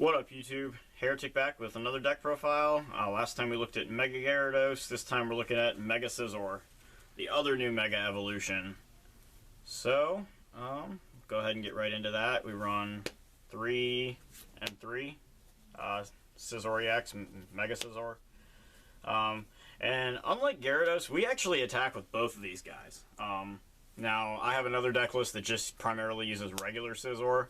What up, YouTube? Heretic back with another deck profile. Last time we looked at Mega Gyarados. This time we're looking at Mega Scizor, the other new Mega Evolution. So, go ahead and get right into that. We run 3 and 3, Scizor-EX, Mega Scizor. And unlike Gyarados, we actually attack with both of these guys. Now, I have another deck list that just primarily uses regular Scizor,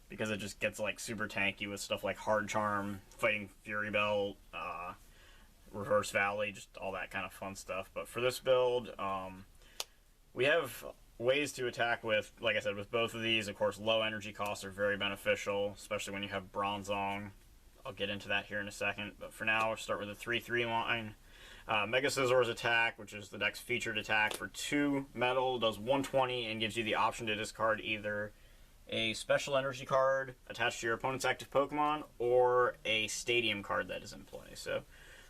because it just gets like super tanky with stuff like Hard Charm, Fighting Fury Belt, Reverse Valley, just all that kind of fun stuff. But for this build, we have ways to attack with, like I said, with both of these. Of course, low energy costs are very beneficial, especially when you have Bronzong. I'll get into that here in a second, but for now, we'll start with a 3-3 line. Mega Scizor's attack, which is the deck's featured attack for 2 metal, does 120 and gives you the option to discard either a special energy card attached to your opponent's active Pokemon or a stadium card that is in play. So,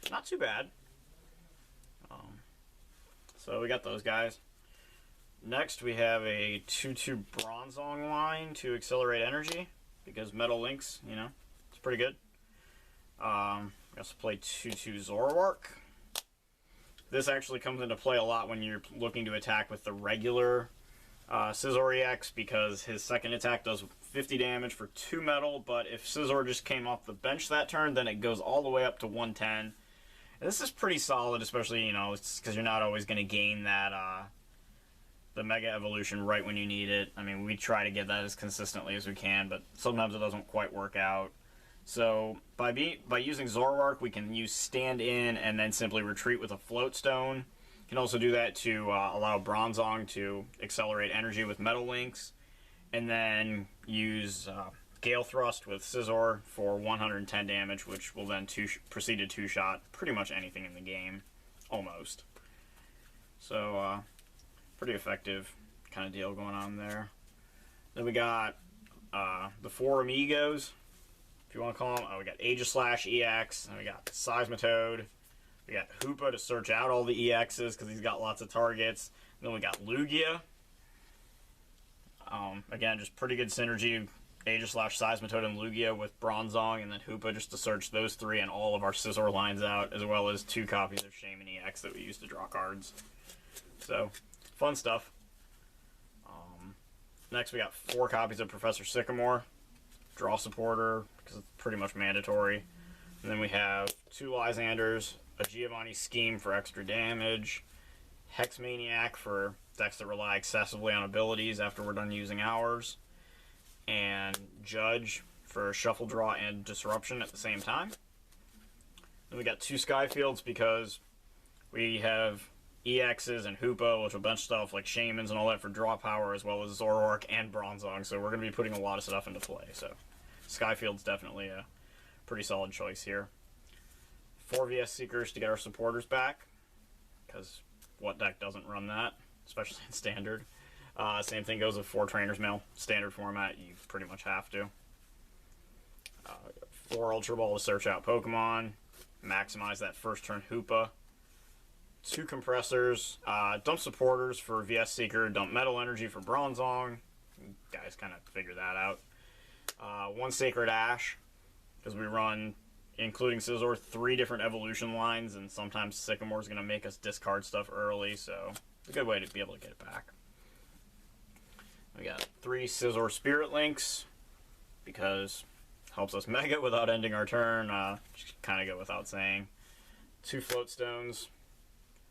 not too bad. So we got those guys. Next, we have a 2-2 Bronzong line to accelerate energy, because Metal Links, you know, it's pretty good. We also play 2-2 Zoroark. This actually comes into play a lot when you're looking to attack with the regular Scizor-EX, because his second attack does 50 damage for 2 metal, but if Scizor just came off the bench that turn, then it goes all the way up to 110. And this is pretty solid, especially, you know, because you're not always going to gain that the Mega Evolution right when you need it. I mean, we try to get that as consistently as we can, but sometimes it doesn't quite work out. So by using Zoroark, we can use Stand In and then simply retreat with a Float Stone. You can also do that to allow Bronzong to accelerate energy with Metal Links, and then use Gale Thrust with Scizor for 110 damage, which will then proceed to two-shot pretty much anything in the game, almost. So pretty effective kind of deal going on there. Then we got the 4 Amigos, if you want to call them. We got Aegislash-EX, and we got Seismitoad. We got Hoopa to search out all the EXs because he's got lots of targets. And then we got Lugia. Again, just pretty good synergy. Aegislash, Seismitoad, and Lugia with Bronzong, and then Hoopa just to search those 3 and all of our Scizor lines out, as well as 2 copies of Shaman EX that we use to draw cards. So, fun stuff. Next, we got 4 copies of Professor Sycamore. Draw supporter, because it's pretty much mandatory. And then we have 2 Lysanders, a Giovanni Scheme for extra damage, Hex Maniac for decks that rely excessively on abilities after we're done using ours, and Judge for Shuffle Draw and Disruption at the same time. Then we got 2 Skyfields because we have EXs and Hoopa, which will bench stuff like Shamans and all that for draw power, as well as Zoroark and Bronzong, so we're going to be putting a lot of stuff into play. So Skyfield's definitely a pretty solid choice here. 4 VS Seekers to get our supporters back, because what deck doesn't run that, especially in Standard. Same thing goes with 4 Trainer's Mail. Standard format, you pretty much have to. 4 Ultra Ball to search out Pokemon, maximize that first turn Hoopa. 2 Compressors, dump supporters for VS Seeker, dump Metal Energy for Bronzong. You guys kind of figure that out. 1 Sacred Ash, because we run, including Scizor, 3 different evolution lines, and sometimes Sycamore's going to make us discard stuff early, so it's a good way to be able to get it back. We got 3 Scizor Spirit Links, because it helps us Mega without ending our turn, just kind of go without saying. 2 Float Stones,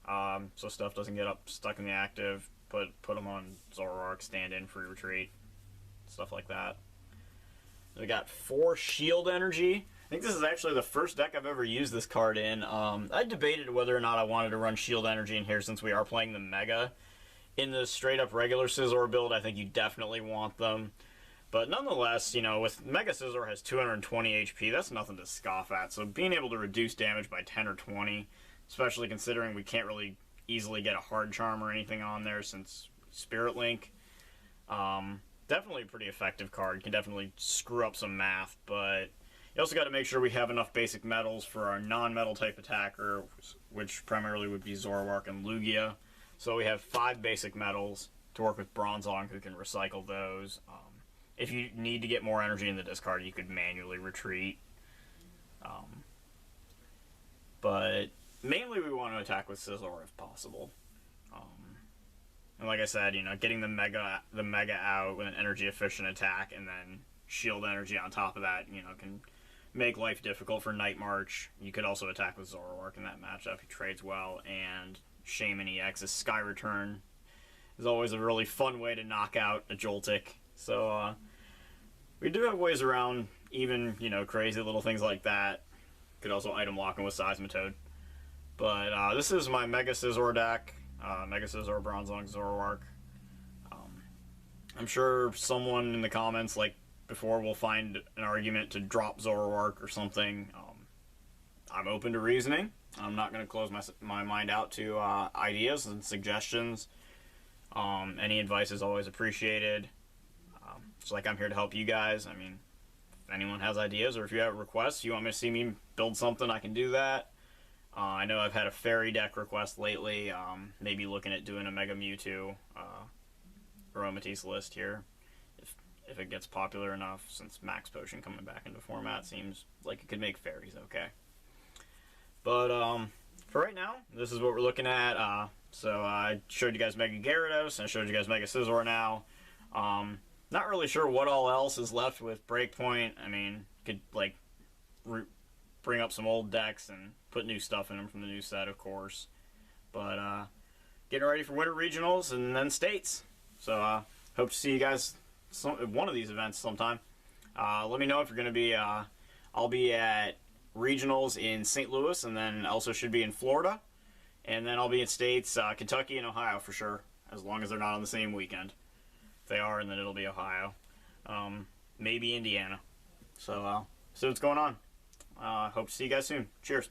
so stuff doesn't get stuck in the active. Put them on Zoroark, Stand In, Free Retreat, stuff like that. We got 4 Shield Energy. I think this is actually the first deck I've ever used this card in. I debated whether or not I wanted to run Shield Energy in here since we are playing the Mega. In the straight-up regular Scizor build, I think you definitely want them. But nonetheless, you know, with Mega Scizor has 220 HP, that's nothing to scoff at. So being able to reduce damage by 10 or 20, especially considering we can't really easily get a Hard Charm or anything on there since Spirit Link, definitely a pretty effective card. You can definitely screw up some math, but you also got to make sure we have enough basic metals for our non-metal type attacker, which primarily would be Zoroark and Lugia. So we have 5 basic metals to work with Bronzong, who can recycle those. if you need to get more energy in the discard, you could manually retreat. But mainly we want to attack with Scizor if possible. And like I said, you know, getting the mega out with an energy efficient attack and then shield energy on top of that, you know, can make life difficult for Night March. You could also attack with Zoroark in that matchup. He trades well, and Shaman EX's Sky Return is always a really fun way to knock out a Joltik. So we do have ways around even, you know, crazy little things like that. Could also item lock him with Seismitoad. But this is my Mega Scizor deck. Mega Scizor, Bronzong, Zoroark. I'm sure someone in the comments, like before, will find an argument to drop Zoroark or something. I'm open to reasoning. I'm not going to close my mind out to ideas and suggestions. Any advice is always appreciated. It's like I'm here to help you guys. I mean, if anyone has ideas or if you have requests, you want me to see me build something, I can do that. I know I've had a Fairy deck request lately. Maybe looking at doing a Mega Mewtwo Aromatisse list here. If it gets popular enough, since Max Potion coming back into format seems like it could make fairies okay. But for right now, this is what we're looking at. So I showed you guys Mega Gyarados, and I showed you guys Mega Scizor now. Not really sure what all else is left with Breakpoint. I mean, could like bring up some old decks and put new stuff in them from the new set, of course. But getting ready for Winter Regionals and then States. So hope to see you guys one of these events sometime. Let me know if you're going to be. I'll be at Regionals in St. Louis, and then also should be in Florida. And then I'll be in States, Kentucky and Ohio for sure, as long as they're not on the same weekend. If they are, and then it'll be Ohio. Maybe Indiana. So what's going on. Hope to see you guys soon. Cheers.